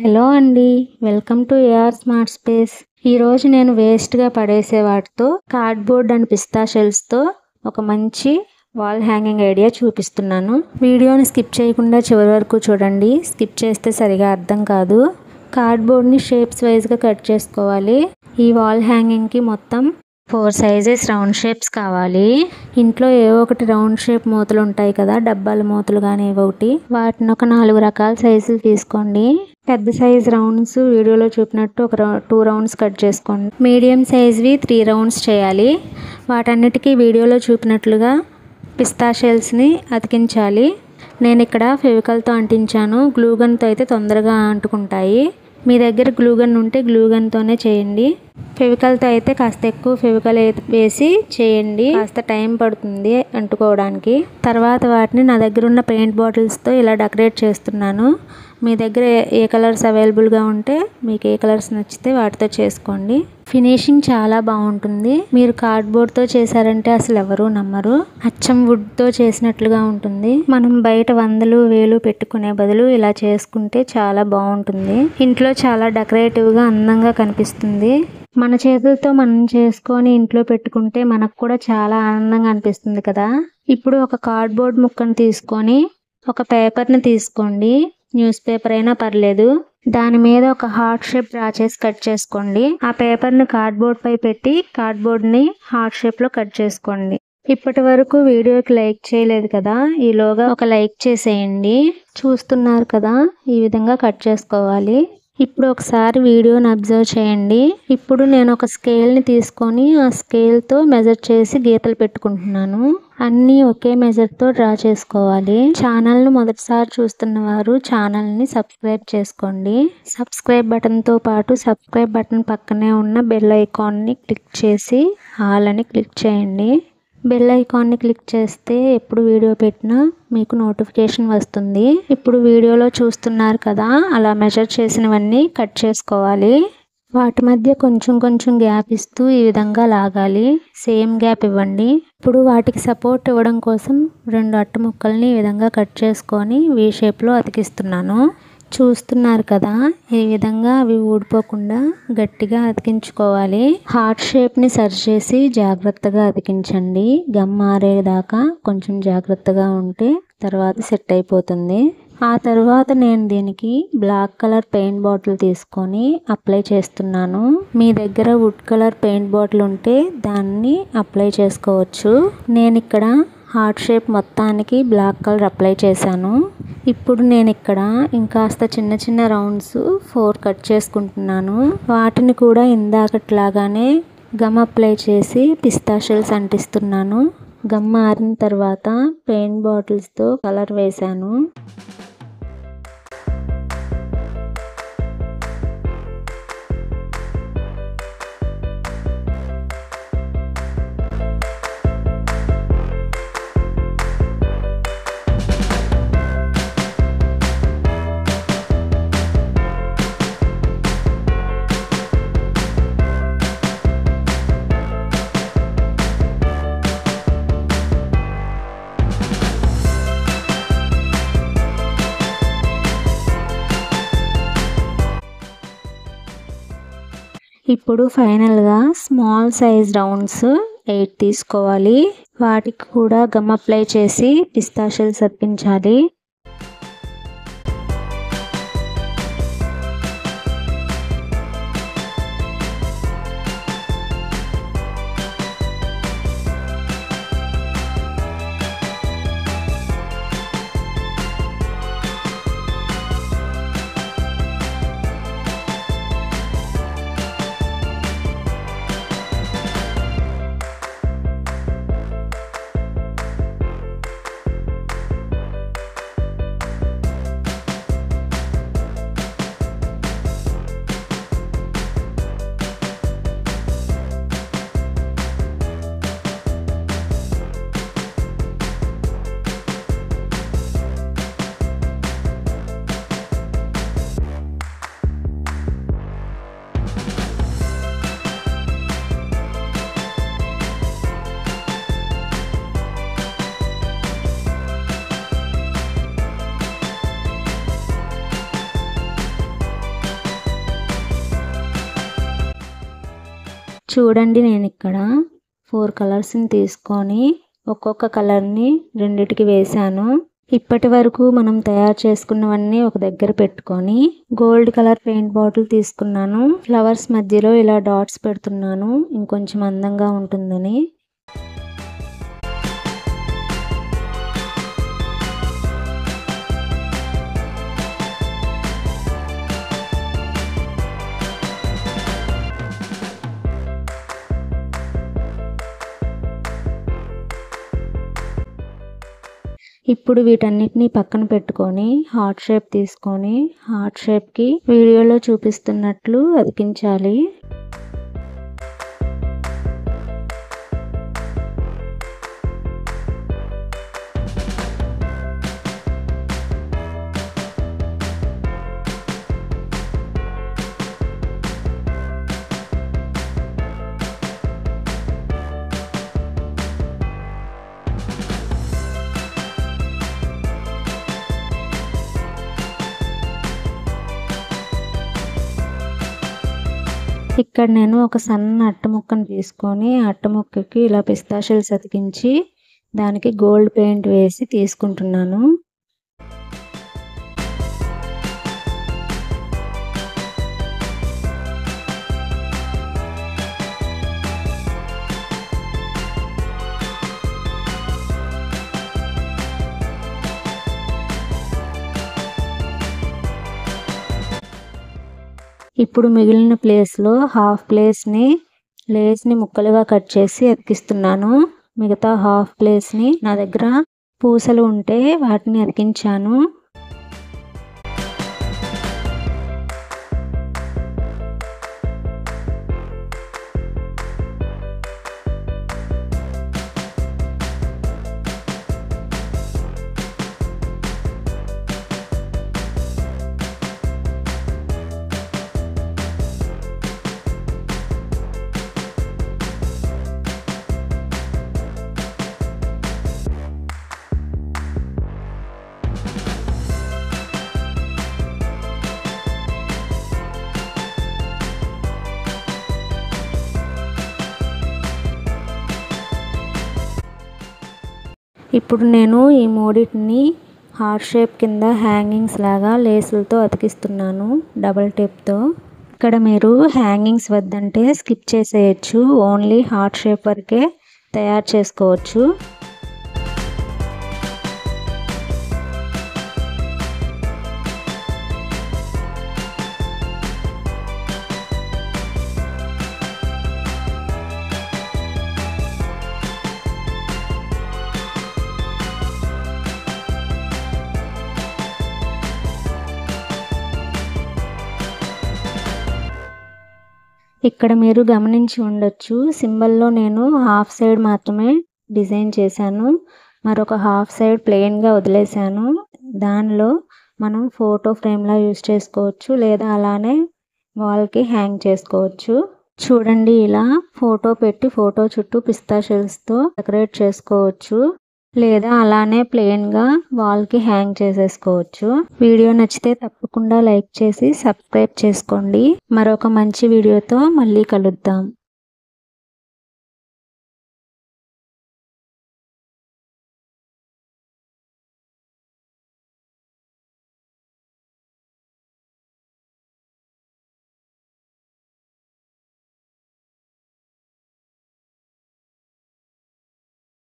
Hello అండి, welcome to AR smart space. ఈరోజు నేను వేస్ట్గా పడేసే వాటితో కార్డ్బోర్డ్ అండ్ పిస్తా షెల్స్తో ఒక మంచి వాల్ హ్యాంగింగ్ ఐడియా చూపిస్తున్నాను. వీడియోని స్కిప్ చేయకుండా చివరి వరకు చూడండి. స్కిప్ చేస్తే సరిగా అర్థం కాదు. కార్డ్బోర్డ్ని షేప్స్ వైజ్గా కట్ చేసుకోవాలి. ఈ వాల్ హ్యాంగింగ్కి మొత్తం 4 సైజెస్ రౌండ్ షేప్స్ కావాలి. ఇంట్లో ఏవో ఒకటి రౌండ్ షేప్ మూతలు ఉంటాయి కదా, డబ్బాల మూతలు కానీ ఏవో ఒకటి, వాటిని ఒక 4 రకాల సైజులు తీసుకోండి. పెద్ద సైజ్ రౌండ్స్ వీడియోలో చూపినట్టు ఒక 2 రౌండ్స్ కట్ చేసుకోండి. మీడియం సైజ్వి 3 రౌండ్స్ చేయాలి. వాటన్నిటికీ వీడియోలో చూపినట్లుగా పిస్తా షెల్స్ని అతికించాలి. నేను ఇక్కడ ఫెవికాల్తో అంటించాను. గ్లూగన్తో అయితే తొందరగా అంటుకుంటాయి. మీ దగ్గర గ్లూగన్ ఉంటే గ్లూగన్తోనే చేయండి. ఫెవికాల్తో అయితే కాస్త ఎక్కువ ఫెవికాల్ వేసి చేయండి, కాస్త టైం పడుతుంది అంటుకోవడానికి. తర్వాత వాటిని నా దగ్గర ఉన్న పెయింట్ బాటిల్స్తో ఇలా డెకరేట్ చేస్తున్నాను. మీ దగ్గర ఏ కలర్స్ అవైలబుల్గా ఉంటే మీకు ఏ కలర్స్ నచ్చితే వాటితో చేసుకోండి. ఫినిషింగ్ చాలా బాగుంటుంది. మీరు కార్డ్బోర్డ్తో చేశారంటే అసలు ఎవరూ నమ్మరు. అచ్చం వుడ్తో చేసినట్లుగా ఉంటుంది. మనం బయట 100,000, 1000 పెట్టుకునే బదులు ఇలా చేసుకుంటే చాలా బాగుంటుంది. ఇంట్లో చాలా డెకరేటివ్గా అందంగా కనిపిస్తుంది. మన చేతులతో మనం చేసుకొని ఇంట్లో పెట్టుకుంటే మనకు కూడా చాలా ఆనందంగా అనిపిస్తుంది కదా. ఇప్పుడు ఒక కార్డ్బోర్డ్ ముక్కను తీసుకొని ఒక పేపర్ని తీసుకోండి. న్యూస్ పేపర్ అయినా పర్లేదు. దాని మీద ఒక హార్ట్ షేప్ డ్రా చేసి కట్ చేసుకోండి. ఆ పేపర్ని కార్డ్బోర్డ్ పై పెట్టి కార్డ్బోర్డ్ని హార్ట్ షేప్లో కట్ చేసుకోండి. ఇప్పటి వరకు వీడియోకి లైక్ చేయలేదు కదా, ఈలోగా ఒక లైక్ చేసేయండి. చూస్తున్నారు కదా, ఈ విధంగా కట్ చేసుకోవాలి. ఇప్పుడు ఒకసారి వీడియోని అబ్జర్వ్ చేయండి. ఇప్పుడు నేను ఒక స్కేల్ని తీసుకొని ఆ స్కేల్తో మెజర్ చేసి గీతలు పెట్టుకుంటున్నాను. అన్నీ ఒకే మెజర్తో డ్రా చేసుకోవాలి. ఛానల్ను మొదటిసారి చూస్తున్న వారు ఛానల్ని సబ్స్క్రైబ్ చేసుకోండి. సబ్స్క్రైబ్ బటన్తో పాటు సబ్స్క్రైబ్ బటన్ పక్కనే ఉన్న బెల్ ఐకాన్ని క్లిక్ చేసి ఆల్ అని క్లిక్ చేయండి. బెల్ ఐకాన్ని క్లిక్ చేస్తే ఎప్పుడు వీడియో పెట్టినా మీకు నోటిఫికేషన్ వస్తుంది. ఇప్పుడు వీడియోలో చూస్తున్నారు కదా, అలా మెజర్ చేసినవన్నీ కట్ చేసుకోవాలి. వాటి మధ్య కొంచెం కొంచెం గ్యాప్ ఇస్తూ ఈ విధంగా లాగాలి. సేమ్ గ్యాప్ ఇవ్వండి. ఇప్పుడు వాటికి సపోర్ట్ ఇవ్వడం కోసం 2 అట్ట ముక్కల్ని ఈ విధంగా కట్ చేసుకొని వీ షేప్లో అతికిస్తున్నాను. చూస్తున్నారు కదా, ఈ విధంగా అవి ఊడిపోకుండా గట్టిగా అతికించుకోవాలి. హార్ట్ షేప్ని సరి చేసి జాగ్రత్తగా అతికించండి. గమ్ ఆరేదాకా కొంచెం జాగ్రత్తగా ఉంటే తర్వాత సెట్ అయిపోతుంది. ఆ తర్వాత నేను దీనికి బ్లాక్ కలర్ పెయింట్ బాటిల్ తీసుకొని అప్లై చేస్తున్నాను. మీ దగ్గర వుడ్ కలర్ పెయింట్ బాటిల్ ఉంటే దాన్ని అప్లై చేసుకోవచ్చు. నేను ఇక్కడ హార్ట్ షేప్ మొత్తానికి బ్లాక్ కలర్ అప్లై చేశాను. ఇప్పుడు నేను ఇక్కడ ఇంకాస్త చిన్న చిన్న రౌండ్స్ 4 కట్ చేసుకుంటున్నాను. వాటిని కూడా ఇందాకట్లాగానే గమ్ అప్లై చేసి పిస్తా షెల్స్ అంటిస్తున్నాను. గమ్ ఆరిన తర్వాత పెయింట్ బాటిల్స్తో కలర్ వేశాను. ఇప్పుడు ఫైనల్గా స్మాల్ సైజ్ రౌండ్స్ 8 తీసుకోవాలి. వాటికి కూడా గమ్ అప్లై చేసి పిస్తా షెల్స్ అతికించాలి. చూడండి, నేను ఇక్కడ 4 కలర్స్ని తీసుకొని ఒక్కొక్క కలర్ని రెండిటికి వేశాను. ఇప్పటి వరకు మనం తయారు చేసుకున్నవన్నీ ఒక దగ్గర పెట్టుకొని గోల్డ్ కలర్ పెయింట్ బాటిల్ తీసుకున్నాను. ఫ్లవర్స్ మధ్యలో ఇలా డాట్స్ పెడుతున్నాను ఇంకొంచెం అందంగా ఉంటుందని. ఇప్పుడు వీటన్నిటిని పక్కన పెట్టుకొని హార్ట్ షేప్ తీసుకొని హార్ట్ షేప్కి వీడియోలో చూపిస్తున్నట్లు అతికించాలి. ఇక్కడ నేను ఒక సన్న అట్ట ముక్కను తీసుకొని అట్ట ముక్కకి ఇలా పిస్తా షెల్స్ అతికించి దానికి గోల్డ్ పెయింట్ వేసి తీసుకుంటున్నాను. ఇప్పుడు మిగిలిన ప్లేస్లో హాఫ్ ప్లేస్ని లేస్ని ముక్కలుగా కట్ చేసి అతికిస్తున్నాను. మిగతా హాఫ్ ప్లేస్ని నా దగ్గర పూసలు ఉంటే వాటిని అతికించాను. ఇప్పుడు నేను ఈ మూడింటిని హార్ట్ షేప్ కింద హ్యాంగింగ్స్ లాగా లేసులతో అతికిస్తున్నాను డబల్ టేప్తో. ఇక్కడ మీరు హ్యాంగింగ్స్ వద్దంటే స్కిప్ చేసేయచ్చు, ఓన్లీ హార్ట్ షేప్ వరకే తయారు చేసుకోవచ్చు. ఇక్కడ మీరు గమనించి ఉండొచ్చు, సింబల్లో నేను హాఫ్ సైడ్ మాత్రమే డిజైన్ చేశాను, మరొక హాఫ్ సైడ్ ప్లెయిన్గా వదిలేశాను. దానిలో మనం ఫోటో ఫ్రేమ్లా యూజ్ చేసుకోవచ్చు, లేదా అలానే వాల్కి హ్యాంగ్ చేసుకోవచ్చు. చూడండి, ఇలా ఫోటో పెట్టి ఫోటో చుట్టూ పిస్తా షెల్స్తో డెకరేట్ చేసుకోవచ్చు, లేదా అలానే ప్లెయిన్గా వాల్కి హ్యాంగ్ చేసేసుకోవచ్చు. వీడియో నచ్చితే తప్పకుండా లైక్ చేసి సబ్స్క్రైబ్ చేసుకోండి. మరొక మంచి వీడియోతో మళ్ళీ కలుద్దాం.